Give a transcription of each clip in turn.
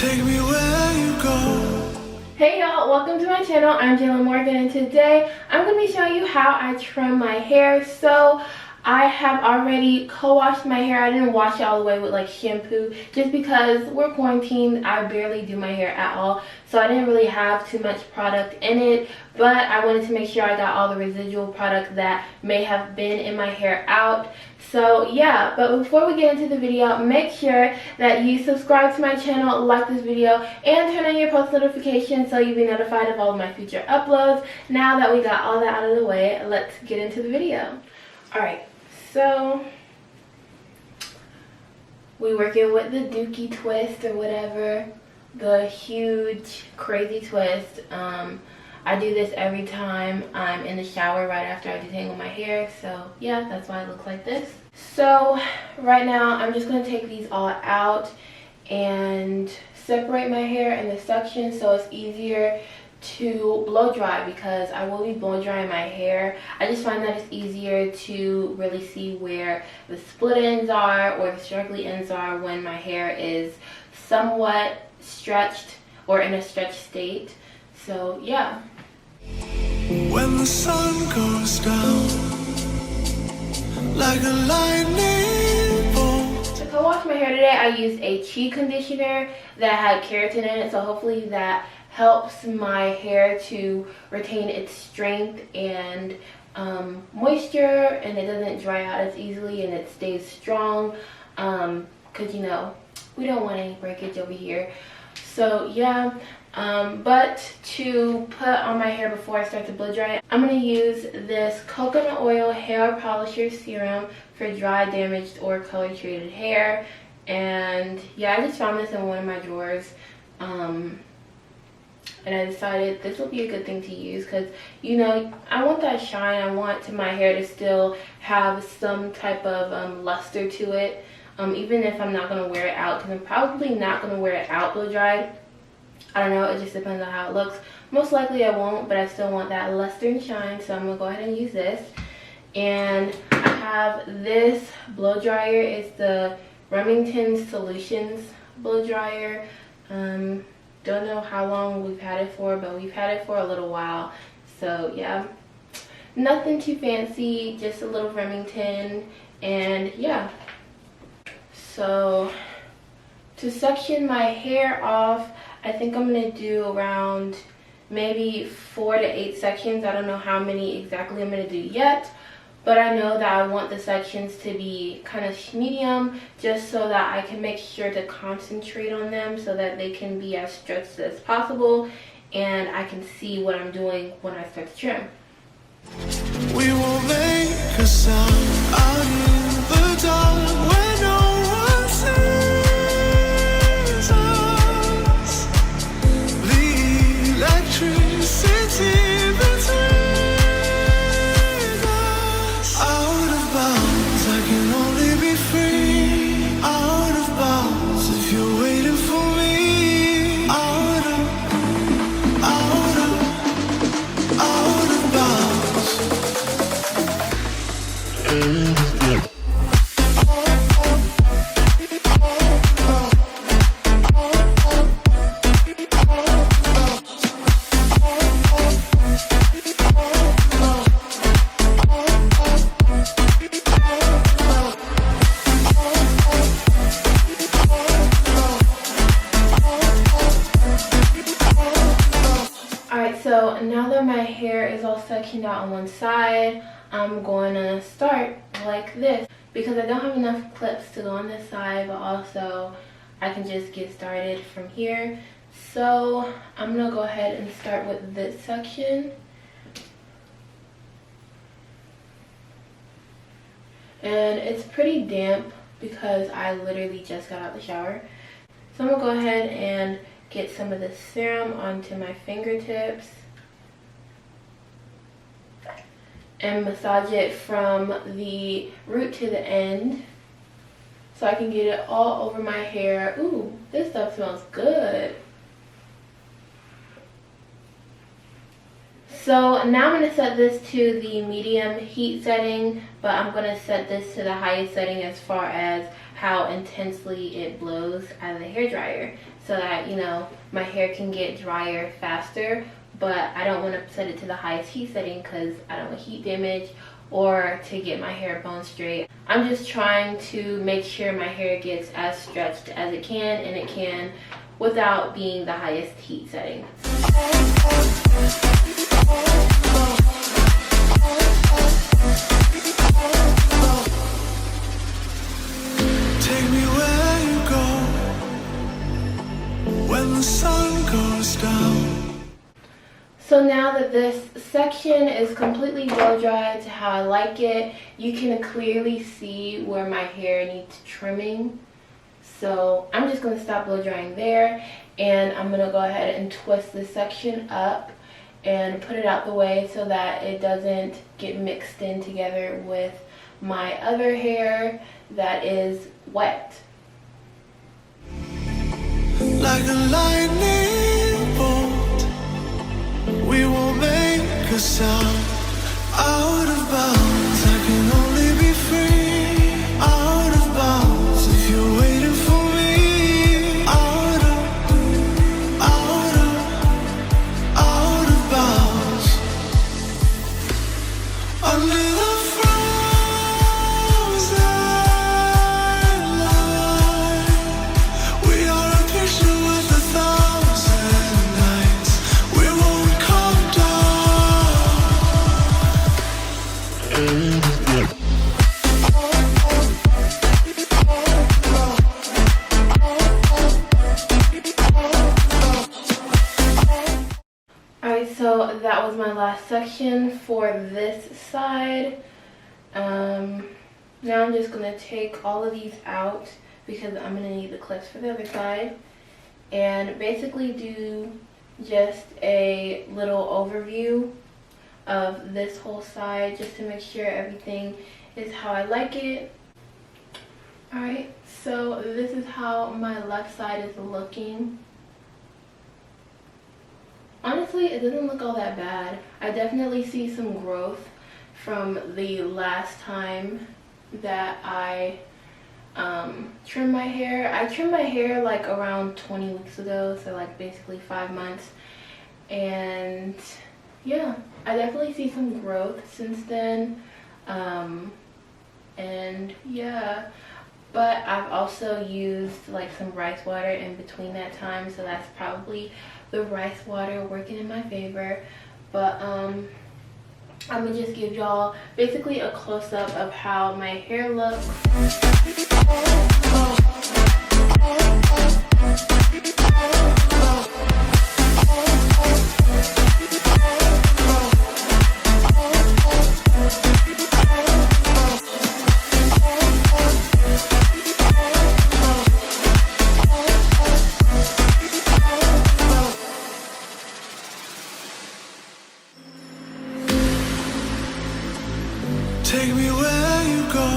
Take me where you go. Hey y'all, welcome to my channel. I'm Jaelen Morgan, and today I'm going to be showing you how I trim my hair. So I have already co-washed my hair. I didn't wash it all the way with like shampoo just because we're quarantined. I barely do my hair at all, so I didn't really have too much product in it, but I wanted to make sure I got all the residual product that may have been in my hair out. So yeah, but before we get into the video, make sure that you subscribe to my channel, like this video, and turn on your post notifications so you'll be notified of all of my future uploads. Now that we got all that out of the way, let's get into the video. Alright, so we working with the Dookie twist or whatever, the huge crazy twist. I do this every time I'm in the shower right after I detangle my hair, so yeah, that's why it looks like this. So right now I'm just going to take these all out and separate my hair in the section so it's easier to blow dry, because I will be blow drying my hair. I just find that it's easier to really see where the split ends are or the straggly ends are when my hair is somewhat stretched or in a stretched state. So yeah. When the sun goes down like a lightning bolt. To co-wash my hair today, I used a cheek conditioner that had keratin in it, so hopefully that helps my hair to retain its strength and moisture, and it doesn't dry out as easily and it stays strong, because you know we don't want any breakage over here. So yeah, but to put on my hair before I start to blow dry it, I'm going to use this coconut oil hair polisher serum for dry, damaged, or color treated hair. And yeah, I just found this in one of my drawers, and I decided this would be a good thing to use because, you know, I want that shine. I want my hair to still have some type of luster to it, even if I'm not going to wear it out, because I'm probably not going to wear it out blow dried. I don't know, it just depends on how it looks. Most likely I won't, but I still want that luster and shine, so I'm going to go ahead and use this. And I have this blow dryer. It's the Remington Solutions blow dryer. Don't know how long we've had it for, but we've had it for a little while. So yeah, nothing too fancy, just a little Remington, and yeah. So to section my hair off, I think I'm going to do around maybe 4 to 8 sections. I don't know how many exactly I'm going to do yet, but I know that I want the sections to be kind of medium, just so that I can make sure to concentrate on them so that they can be as stretched as possible and I can see what I'm doing when I start to trim. We will make a sound out in the dark when no one sees us. The electricity So now that my hair is all sectioned out on one side, I'm going to start like this, because I don't have enough clips to go on this side, but also I can just get started from here. So I'm going to go ahead and start with this section. And it's pretty damp because I literally just got out the shower. So I'm going to go ahead and get some of this serum onto my fingertips and massage it from the root to the end so I can get it all over my hair. Ooh, this stuff smells good. So So now I'm going to set this to the medium heat setting, but I'm going to set this to the highest setting as far as how intensely it blows out of the hairdryer, so that, you know, my hair can get drier faster. But I don't want to set it to the highest heat setting because I don't want heat damage or to get my hair bone straight. I'm just trying to make sure my hair gets as stretched as it can, and it can without being the highest heat setting. Take me where you go when the sun goes down. So now that this section is completely blow dried to how I like it, you can clearly see where my hair needs trimming. So I'm just going to stop blow drying there, and I'm going to go ahead and twist this section up and put it out the way so that it doesn't get mixed in together with my other hair that is wet. Like a lightning bolt, we won't make a sound. Out of bounds, I can only be free. Out of bounds, if you're waiting for me. Out of bounds. Under the frozen light, we are a picture with 1,000 nights. We won't come down. Alright, so that was my last section for this side. Now I'm just going to take all of these out because I'm going to need the clips for the other side, and basically do just a little overview of this whole side just to make sure everything is how I like it. Alright, so this is how my left side is looking. Honestly, it doesn't look all that bad. I definitely see some growth from the last time that I trimmed my hair. I trimmed my hair like around 20 weeks ago, so like basically 5 months. And yeah, I definitely see some growth since then. And yeah, but I've also used like some rice water in between that time, so that's probably the rice water working in my favor. But I'm gonna just give y'all basically a close-up of how my hair looks. Take me where you go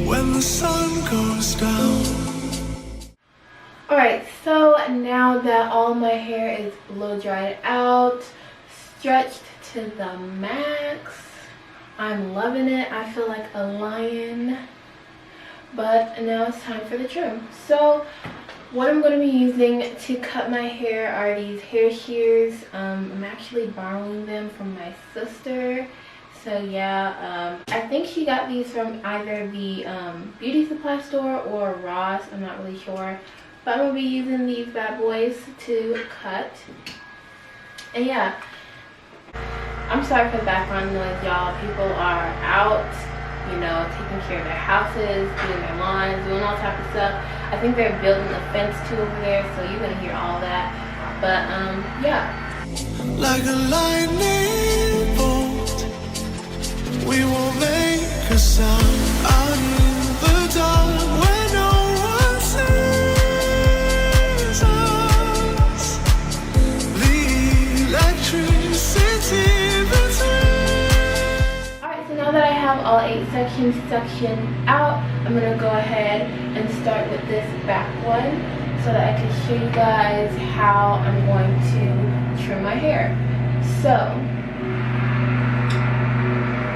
when the sun goes down. Alright, so now that all my hair is blow dried out, stretched to the max, I'm loving it. I feel like a lion. But now it's time for the trim. So what I'm going to be using to cut my hair are these hair shears. I'm actually borrowing them from my sister. So yeah, I think she got these from either the beauty supply store or Ross. I'm not really sure. But I'm going to be using these bad boys to cut. And yeah, I'm sorry for the background noise, y'all. People are out, you know, taking care of their houses, doing their lawns, doing all type of stuff. I think they're building a fence too over there, so you're going to hear all that. But yeah. Like a lightning bolt, we won't make a sound. Out in the dark where no one sees us. The electricity between. Alright, so now that I have all 8 sections sectioned out, I'm going to go ahead and start with this back one so that I can show you guys how I'm going to trim my hair. So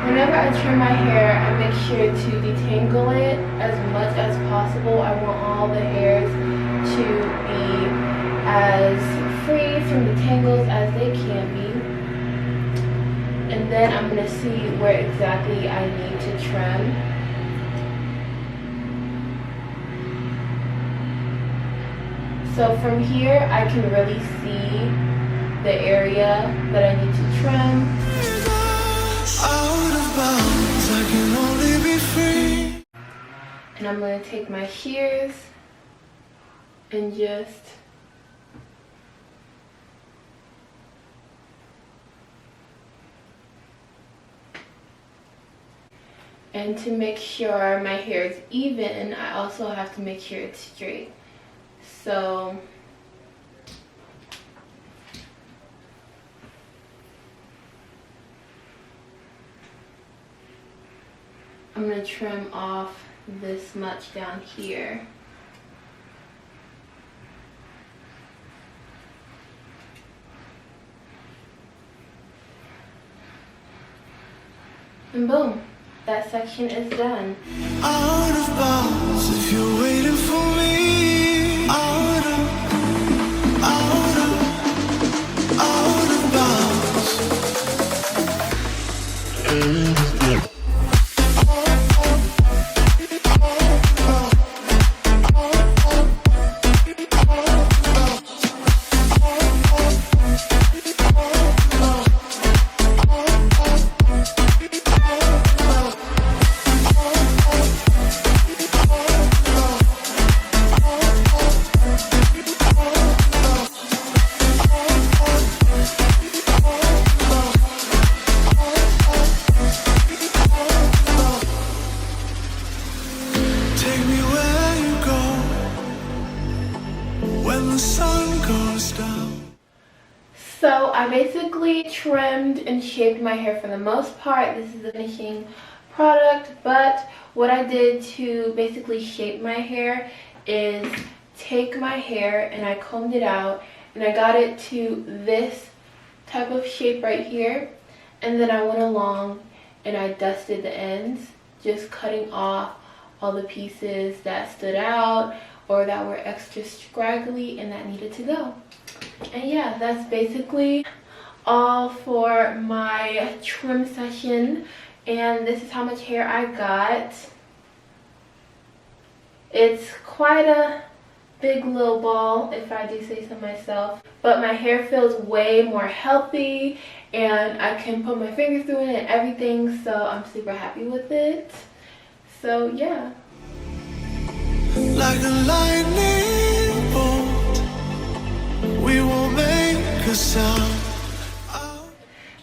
whenever I trim my hair, I make sure to detangle it as much as possible. I want all the hairs to be as free from the tangles as they can be. And then I'm going to see where exactly I need to trim. So from here, I can really see the area that I need to trim. Out of bounds, I can only be free. And I'm going to take my shears and just and to make sure my hair is even, I also have to make sure it's straight. So I'm going to trim off this much down here. And boom, that section is done. Out of bounds, if you're waiting for me. Out of bounds. Take me where you go when the sun goes down. So I basically trimmed and shaped my hair for the most part. This is the finishing product, but what I did to basically shape my hair is take my hair and I combed it out and I got it to this type of shape right here, and then I went along and I dusted the ends, just cutting off all the pieces that stood out or that were extra scraggly and that needed to go. And yeah, that's basically all for my trim session, and this is how much hair I got. It's quite a big little ball, if I do say so myself, but my hair feels way more healthy and I can put my fingers through it and everything, so I'm super happy with it. So yeah. Like a lightning bolt, we won't make a sound.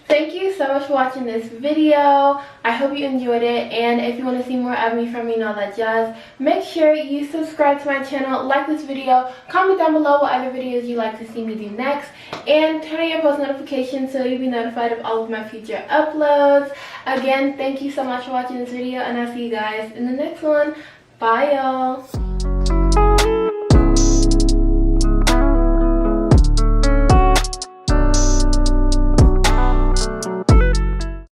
Thank you so much for watching this video. I hope you enjoyed it, and if you want to see more of me, from me and all that jazz, make sure you subscribe to my channel, like this video, comment down below what other videos you'd like to see me do next, and turn on your post notifications so you'll be notified of all of my future uploads. Again, thank you so much for watching this video, and I'll see you guys in the next one. Bye y'all.